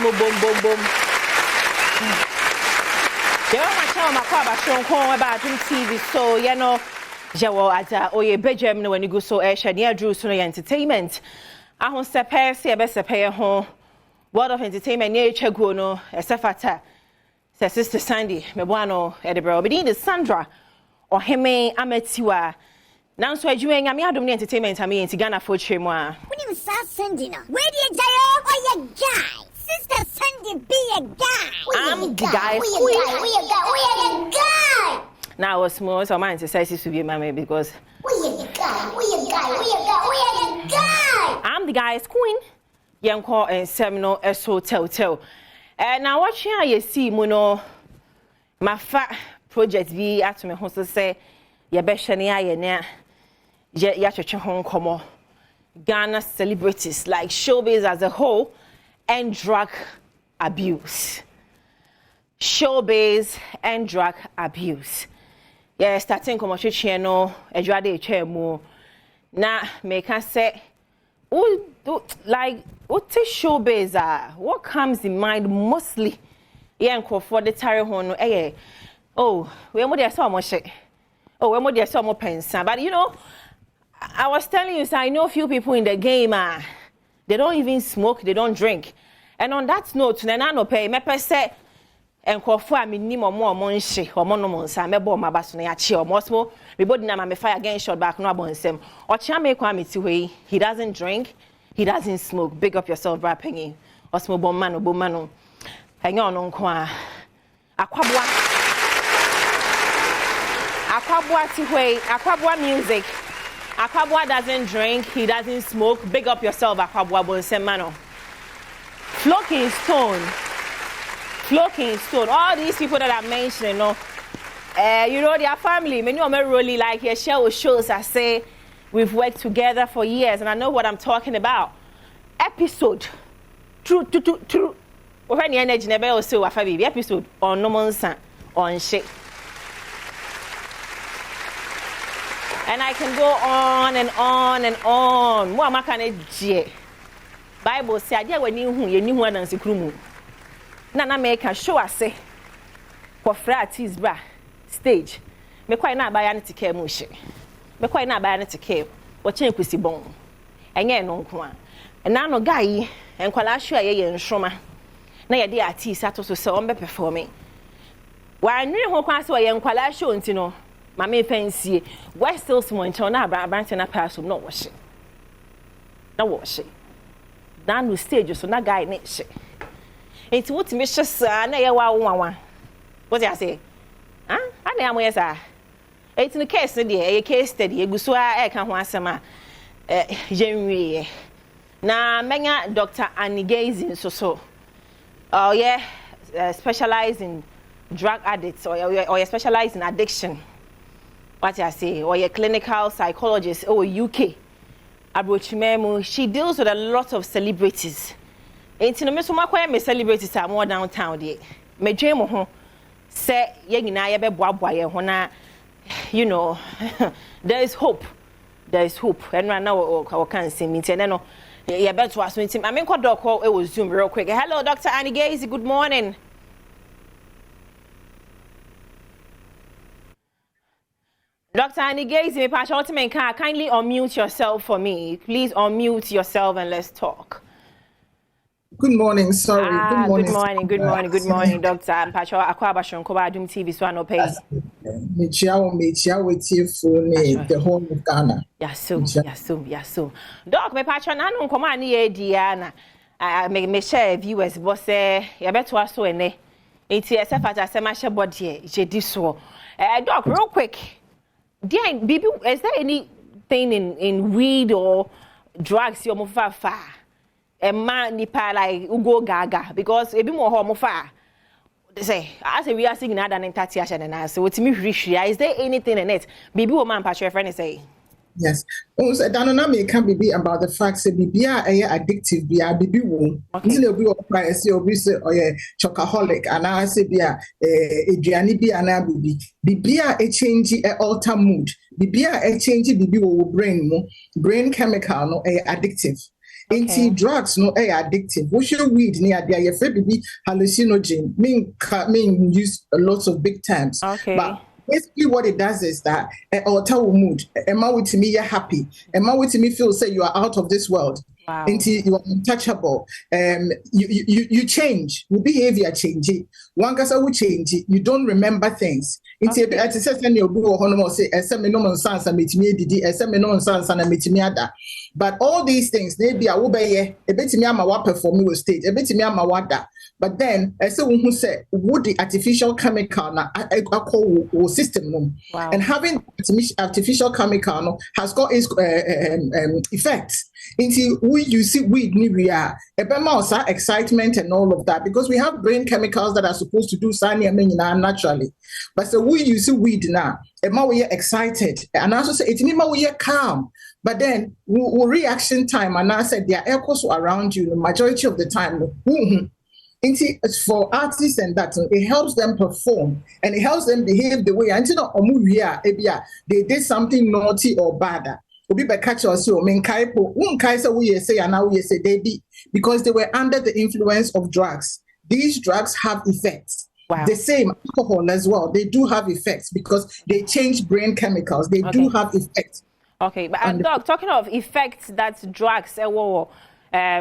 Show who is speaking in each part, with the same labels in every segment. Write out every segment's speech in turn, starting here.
Speaker 1: mo boom. There are my channel, my car, shown corn about TV, so you know, Jawo at Oye Badwam when you go so near Drew Sono Entertainment. Ahosepe, see a best pay home. World of Entertainment near Chaguno, a Safata, says Sister Sandy, Mebuano, Edinburgh, but in Sandra or Heme Ametiwa. Now, so you ain't Adom Entertainment, I mean, Ghana for Chimoa.
Speaker 2: When you start sending her, where do you go? Or you guy? Sister Sandy be a guy.
Speaker 1: I'm the guy.
Speaker 2: We a guy.
Speaker 1: Now, what's more, so mine says to be mammy because
Speaker 2: We a guy.
Speaker 1: I'm the guy's queen. Young call and seminal so tell. And now, what you see, Muno, my fat project be at me, host say, ya beshani aye ya church home come Ghana celebrities like showbiz as a whole and drug abuse. Showbiz and drug abuse. Yeah, starting commercial channel, Edward Chemo. Now, make us say, like, what is showbiz? What comes in mind mostly? Yeah, for the Terry Horn, oh, we more there so much. Oh, we're more there so much pensa. But you know, I was telling you, so I know a few people in the game, they don't even smoke, they don't drink. And on that note, I no pay, me per se, and call for a minimum more monshi, or monomons, I may bomb my bass on a chill, more small, we both now may fire again shot back, no abonsem. Or Chame Kwame Tiwe, he doesn't drink, he doesn't smoke. Big up yourself, rapping, or small bomb man or bomano. Hang on, Kwa. Akwabwa Tiwe, Akwabwa music. Akwabwa doesn't drink, he doesn't smoke. Big up yourself, Akwabwa Bonsemano. Floking Stone. All these people that I mentioned, you know, their family. Many of them really like your shows. I say we've worked together for years, and I know what I'm talking about. Episode, true. When the energy never also episode on no monsa on shit. And I can go on and on and on. What am I going to do? Bible said, "Yeah, when you knew one and secret. Nana make a show us say, for fratis bra stage. Me quite not buy any ticket mushi. Me quite not buy any ticket. What change pussy bone? And yeah, no one. And now no guy and quite sure ye and Shoma. Na ye dear tea sat to so on before me. Why I knew who class way and quite show until no. Mammy fancy, why still small until now, Branton a pass of no washing. No washing. Down the stage, so that guy next shit. It's what Mr. Son, one. What I say? Huh? I know where, sir. It's in the case, a case study, a gusua, I can't want some January. Now, Manga Dr. Annie Gazing, so. Oh, yeah, specialize in drug addicts or you specialize in addiction. What I say, or a clinical psychologist or UK. Abrochimemu, she deals with a lot of celebrities. Ain't no me so my celebrities are more downtown there. Me dream ho say ye na ye be boaboa ye ho na, you know, there is hope. And right now we can see me and no ye better aso ntim. I mean call doctor it was Zoom real quick. Hello Dr. Annie Gazy, good morning. Dr. Annie Gazy, me pass ultimate car, kindly unmute yourself for me. Please unmute yourself and let's talk.
Speaker 3: Good morning, sorry.
Speaker 1: Good morning, Doctor. Pacho Akwaba Shonko Badwam TV so no pay.
Speaker 3: Mechiawo for the whole of Ghana.
Speaker 1: Yaso. Doc, me pacho na no nkoma na ye dia na me share viewers bo say ya beto aso ene. Enti esefa ta sema she body je di so. Doc, real quick. Baby, is there anything in weed or drugs you move far? A man nipa like Ugo Gaga because a bit more homofa. They say, I say we are singing other than Tatiasha and I. So, what's me rich? Is there anything in it? Baby, woman, Patrick, friend, say.
Speaker 3: Yes. Also, Danonami can be about the fact that BB are addictive, be a BB womb. You'll be price, you'll be a chocoholic, and I say, be a Adriani be an abbey. BB are a change, a alter mood. BB are a change, BB will brain chemical, no addictive. Inti drugs no addictive. We should weed near there. Your friend be hallucinogen. Mean use lots of big terms.
Speaker 1: Okay.
Speaker 3: But basically what it does is that alter mood. Emma with me you're happy. Emma with me feel say you are out of this world.
Speaker 1: Wow.
Speaker 3: Into you are untouchable. You change. Your behavior change. One gasa will change. You don't remember things. Into at send you go on say me no nonsense and meet me didi me no nonsense and meet me ada. But all these things they be a wo be ye e betimi ama wa perform with stage e betimi ama wada. But then who say would the artificial chemical na call system no.
Speaker 1: Wow.
Speaker 3: And having artificial chemical no has got its effects. Into we you see weed ni we are excitement and all of that because we have brain chemicals that are supposed to do sanya naturally. But so we you see weed now, we are excited and also say it we are calm. But then we reaction time and I said there are echoes around you the majority of the time. For artists and that it helps them perform and it helps them behave the way until they did something naughty or bad. Obi be catch us so men kaipo unkai say we say and now we say they be because they were under the influence of drugs. These drugs have effects.
Speaker 1: Wow.
Speaker 3: The same alcohol as well. They do have effects because they change brain chemicals. They do have effects.
Speaker 1: Okay, but Doc, talking of effects that drugs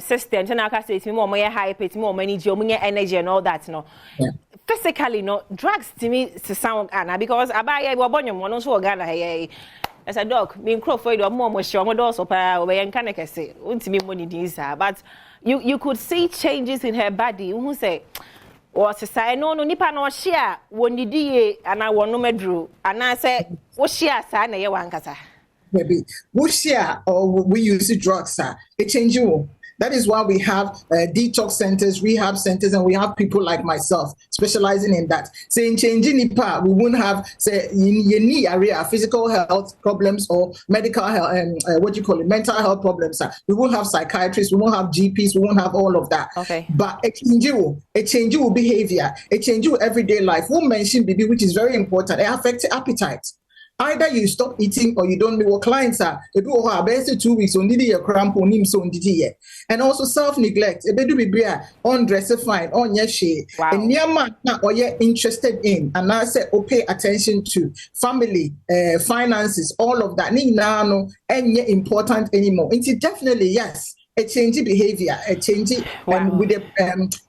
Speaker 1: systems and I can say it's more hype, it's more energy and all that, no. Yeah. Physically, no drugs to me to sound Anna because I buy one also Ghana. As a dog, being Crawford or more sure also and can say, but you could see changes in her body. Who say, or say, no, nipa no share, one did and I want no medru, and I say, what share, son, a wankasa.
Speaker 3: Maybe we share or we use drugs, it change you. That is why we have detox centers, rehab centers, and we have people like myself specializing in that. Saying changing IPA, we won't have say in any area physical health problems or medical health mental health problems. We won't have psychiatrists, we won't have GPs, we won't have all of that.
Speaker 1: Okay.
Speaker 3: But a change you behavior, a change you everyday life. We'll mention BB, which is very important. It affects appetite. Either you stop eating or you don't know what clients are. If you have basically 2 weeks on your cramp on him so and also self-neglect. If you be undressifying on your shade and near man or you're interested in and I say pay attention to family, finances, all of that. No, and important anymore. It's definitely yes. A change in behavior, a change and with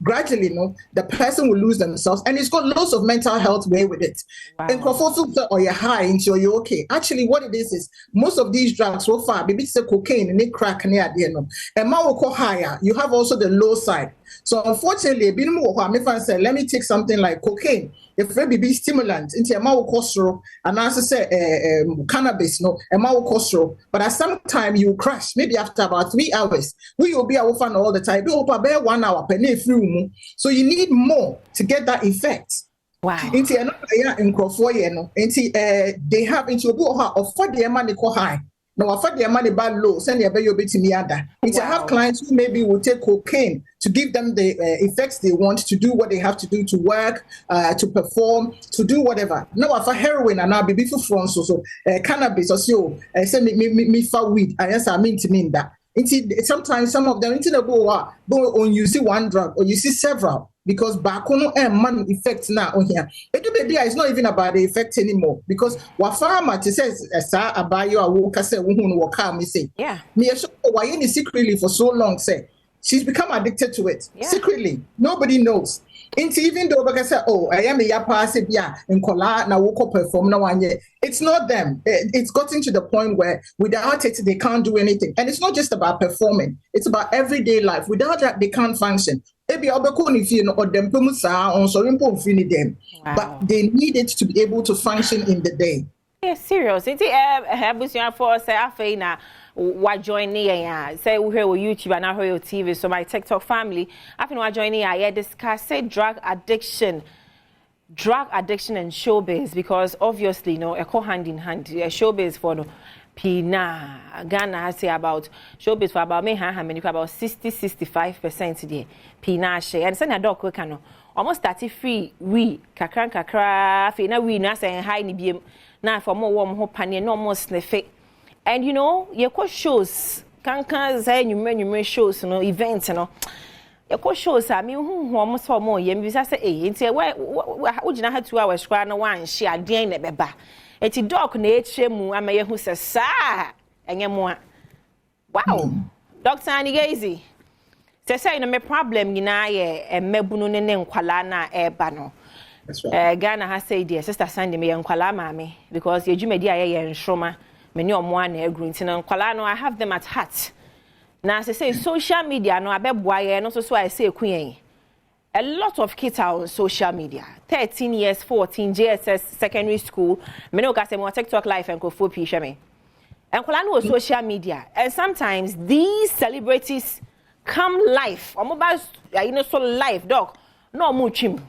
Speaker 3: gradually, the person will lose themselves, and it's got lots of mental health way with it. And or you're high until you're okay. Actually, what it is most of these drugs so far, maybe it's cocaine and crack near the end. And now we call higher. You have also the low side. So unfortunately, let me take something like cocaine. If maybe be stimulant into a mouth costro and as I say cannabis a mouth costro, but at some time you crash maybe after about 3 hours. We will be our fan all the time. We will pay 1 hour per day through. So you need more to get that effect.
Speaker 1: Wow.
Speaker 3: Into another in Crawford, they have into a book of 40 money high. Now, I find their money bad low, send their baby to me other. It's I have clients who maybe will take cocaine to give them the effects they want to do what they have to do to work, to perform, to do whatever. Now, I find heroin and I'll be before from so cannabis or so, say me for weed. I guess I mean to mean that. Sometimes some of them into the go on you see one drug or you see several. Because bakono and money effects now on here. It's not even about the effect anymore. Because what farmer says, abayo awoka say wuhun waka me say.
Speaker 1: Yeah.
Speaker 3: Me why any secretly for so long say she's become addicted to it. Yeah. Secretly. Nobody knows. Even though I say, oh, I am a yapase bia in kola na woko perform na wanye. It's not them. It's gotten to the point where without it they can't do anything. And it's not just about performing. It's about everyday life. Without that they can't function. But they need it to be able to function in the day.
Speaker 1: Yeah, serious. It's for say what join me say we hear YouTube and I hear your TV. So my TikTok family, after I join here, I discuss say drug addiction and showbiz because obviously it go hand in hand. Showbiz for no. Pina Ghana say about showbiz for about me how many about 60-65% there. Pina share and send a dog quick almost 33 we kakra fe na we na say high ni biem na for more warm hope and no more sniff it. And you know, your shows kankan say nyumre shows no events no e ko shows a me hu omo so omo ye me say nti wo gina ha 2 hours kwa na wan hye aden na beba eti doc na echemu amaye hu se sa enye mo wow Dr. Anigezi say no me problem nyina ye emabunu ne nkwala na eba no.
Speaker 3: That's right.
Speaker 1: Ghana has said dear sister Sandy me nkwala maame because ye dwumadi aye ye nhroma me ne omo ana agru nti na nkwala no I have them at heart. Now say social media no abeboa ye no so I say kuyen. A lot of kids are on social media. 13 years, 14, JSS, secondary school. Me no ka say mo TikTok live and go for picture me. And kwala no social media. And sometimes these celebrities come live. Omo ba so live dog. No mo chim.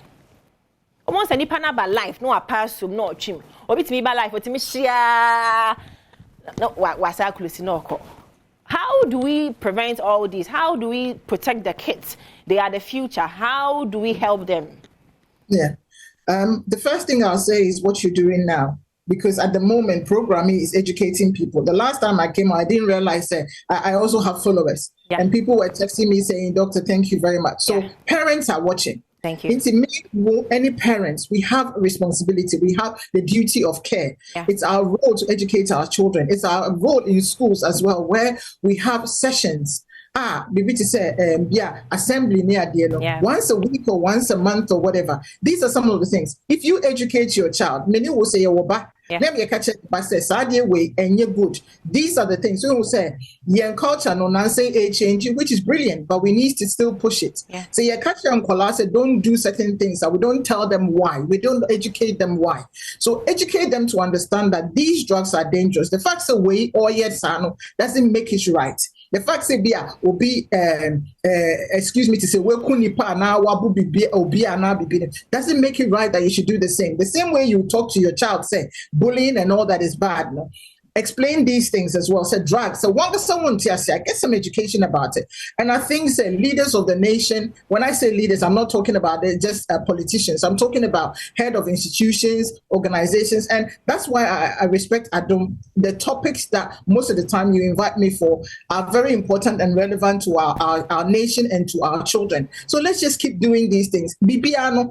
Speaker 1: Almost any pana ba life, no a pass no chim. Obi timi ba life, otimi shia. No, wasa close no. How do we prevent all this? How do we protect the kids? They are the future. How do we help them?
Speaker 3: Yeah. The first thing I'll say is what you're doing now. Because at the moment, programming is educating people. The last time I came out, I didn't realize that I also have followers.
Speaker 1: Yeah.
Speaker 3: And people were texting me saying, Doctor, thank you very much. So parents are watching.
Speaker 1: Thank you.
Speaker 3: Any parents, we have a responsibility. We have the duty of care.
Speaker 1: Yeah.
Speaker 3: It's our role to educate our children. It's our role in schools as well, where we have sessions. Maybe to say, assembly near the once a week or once a month or whatever. These are some of the things. If you educate your child, many will say, let me catch it by way and you're good. These are the things. So we will say, young culture no say a change, which is brilliant, but we need to still push it.
Speaker 1: Yeah.
Speaker 3: So your culture and say don't do certain things, and we don't tell them why. We don't educate them why. So educate them to understand that these drugs are dangerous. The fact that we or yet doesn't make it right. The fact that will be excuse me to say doesn't make it right that you should do the same. The same way you talk to your child, say bullying and all that is bad. No? Explain these things as well. Say drugs. So what does someone tell you? Get some education about it. And I think say leaders of the nation. When I say leaders, I'm not talking about just politicians. I'm talking about head of institutions, organizations, and that's why I respect Adom. The topics that most of the time you invite me for are very important and relevant to our nation and to our children. So let's just keep doing these things. Bibiano.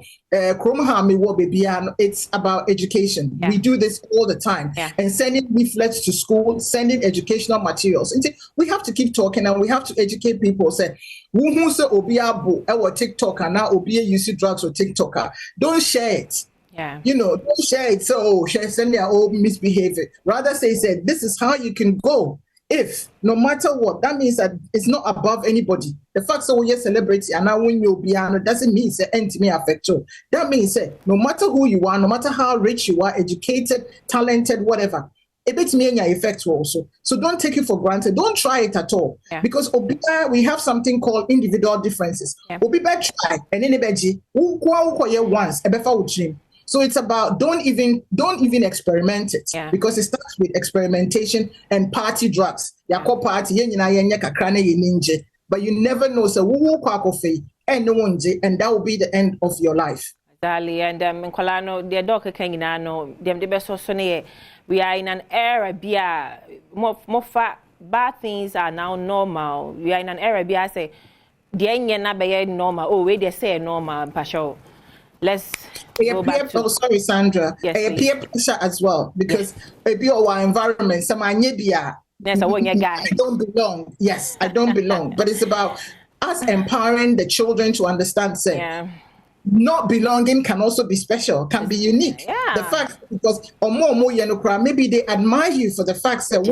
Speaker 3: It's about education.
Speaker 1: Yeah.
Speaker 3: We do this all the time.
Speaker 1: Yeah.
Speaker 3: And sending leaflets to school, sending educational materials. And we have to keep talking and we have to educate people. Say, who say Obiabo or TikTok and now Obia use drugs or TikToker. Don't share it.
Speaker 1: Yeah.
Speaker 3: Don't share it. So send their own misbehavior. Rather say, this is how you can go. If no matter what, that means that it's not above anybody. The fact that you're a celebrity and now when you'll be on doesn't mean it's may affect you. That means no matter who you are, no matter how rich you are, educated, talented, whatever, it makes me your effect also. So don't take it for granted. Don't try it at all.
Speaker 1: Yeah.
Speaker 3: Because we have something called individual differences.
Speaker 1: Yeah.
Speaker 3: Try and anybody who once a dream. So it's about don't even experiment it.
Speaker 1: Yeah.
Speaker 3: Because it starts with experimentation and party drugs. Yako party but you never know so who and that will be the end of your life.
Speaker 1: Exactly, and Nkolano, the doctor can know them the best also we are in an era more bad things are now normal. We are in an era I say the end na be normal. Oh, wait, they say normal, Pasho. Let's go back to...
Speaker 3: Oh, sorry, Sandra.
Speaker 1: Yes,
Speaker 3: peer pressure as well, because maybe our environment, some
Speaker 1: yes, I want your guy.
Speaker 3: I don't belong. Yes, I don't belong. But it's about us empowering the children to understand, say, not belonging can also be special, can be unique.
Speaker 1: Yeah.
Speaker 3: The fact, because maybe they admire you for the fact that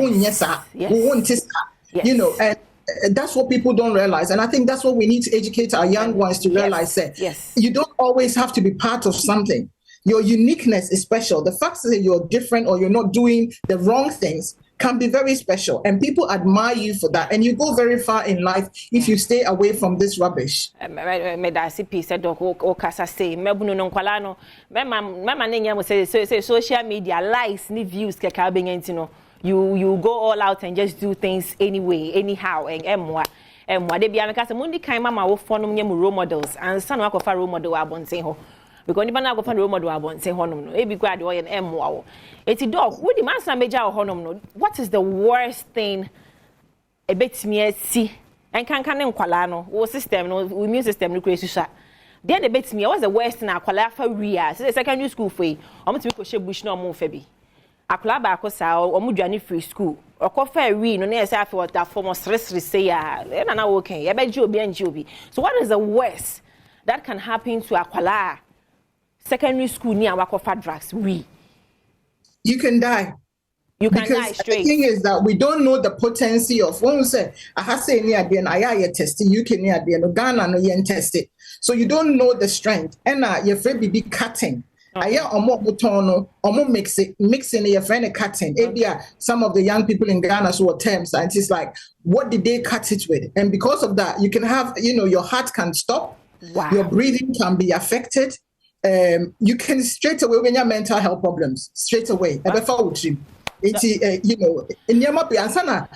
Speaker 3: and that's what people don't realize. And I think that's what we need to educate our young ones to realize that you don't always have to be part of something. Your uniqueness is special. The fact that you're different or you're not doing the wrong things can be very special. And people admire you for that. And you go very far in life if you stay away from this rubbish.
Speaker 1: Social media, likes, views, you go all out and just do things anyway, anyhow, and what they be because mundi kind mama wo phone role models and son wa kofa role model abonten ho because nipa na kofa role model abonten honom no e bi kwa de oye na emwa. Wo. Eti dog, wo di man san meja honom no. What is the worst thing a bit me see and can nkwala no system no immune system no create sha then the bit me was the worst na akwala fa ria so the secondary school for yi omo timi ko she bush na omo fa bi akwala ba ko sa omo dwane free school okofa wi no na yesa afi water form sresre say ya na working ye be ji obi anji obi so what is the worst that can happen to akwala secondary school ni awakofa drugs
Speaker 3: you can die.
Speaker 1: You can
Speaker 3: because
Speaker 1: die straight.
Speaker 3: The thing is that we don't know the potency of when we say I say near the end I tested UK near the end Ghana no yen tested. So you don't know the strength. And your friend be cutting. I omo butono, omo mixing your friend cutting. Some of the young people in Ghana who are term scientists like what did they cut it with? And because of that, you can have, your heart can stop, your breathing can be affected. You can straight away when you have mental health problems, straight away. In Yamapi Ansana,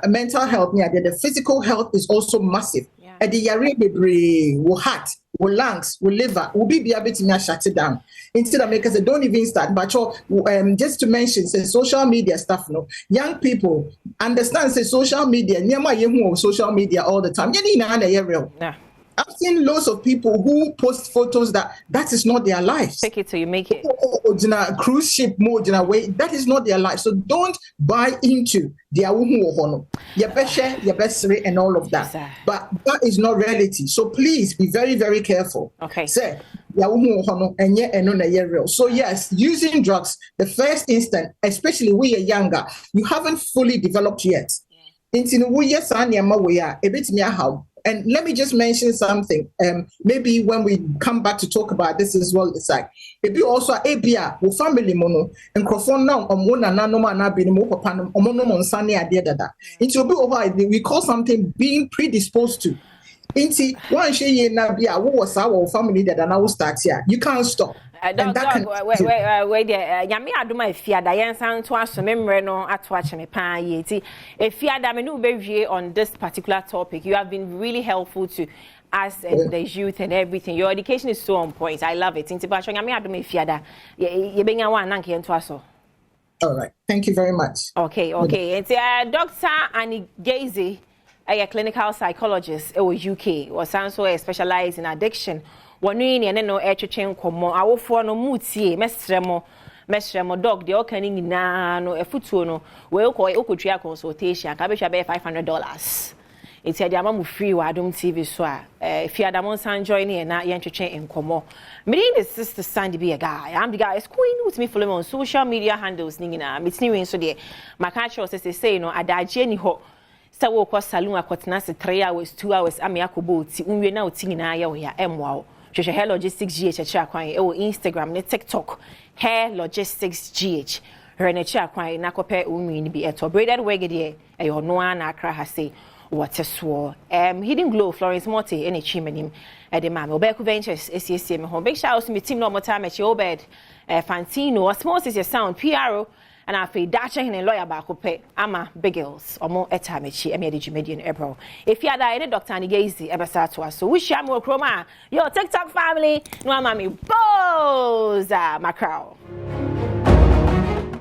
Speaker 3: mental health, the physical health is also massive. At the yare will heart, will lungs, will liver, will be able to shut it down. Instead of makers don't even start. But just to mention, say social media stuff, no young people understand say social media, social media all the time. I've seen lots of people who post photos that is not their life.
Speaker 1: Take it till you make it.
Speaker 3: Cruise ship mode in a way that is not their life. So don't buy into their your best share, your best rate, and all of that. Yes, but that is not reality. So please be very, very careful.
Speaker 1: Okay.
Speaker 3: Say so yes, using drugs, the first instant, especially we are younger, you haven't fully developed yet. And let me just mention something. Maybe when we come back to talk about this as well, it's like maybe also ABA with family mono and crofon now on we call something being predisposed to. Inti one she na be was our family that now start here. You can't stop.
Speaker 1: Wait there. Yami aduma efia da yensan to aso memre no ato ache me pan ye ti efia da me no be on this particular topic. You have been really helpful to us and the youth and everything. Your education is so on point. I love it. Inti ba cho yami aduma efia da ye benya wan nanke ento aso.
Speaker 3: All right. Thank you very much.
Speaker 1: Okay. It's Dr. Annie Gazy, a clinical psychologist in UK, was also specialized in addiction. One in no etching como our for no mutie, mestremo dog, the opening no a futuno, well call Okutria consultation, cabbage about $500. It's a diamond free Adom TV soa. If you had a month joining and not entertain in como. My name is Sister Sandy be a guy. I'm the guy is going with me following on social media handles, Ningina, it's new so dear. My catcher says they say no, I die Jenny Ho. So we'll call Saloon a cottonasi 3 hours, 2 hours, Amiako boat, we now singing I am wow. Hair Logistics GH Chakwan or Instagram, ne TikTok, Hair Logistics GH. Her ne Chakwan, Nakope Umi be at braided weggy, a your noan akra has say, what a swore. Hidden Glow, Florence Morty, any chimenim at the Mamma. Beku Ventures, SCSM, home. Big shout out to me, team no more time at your bed. Fantino, as small as your sound, PRO. And I feel dashing and lawyer back pay ama big girls or more at time she made the median April. If you are any Dr. Nigazi ever start to us, so wish you more chroma. Your TikTok family, no mammy, boza, Macau.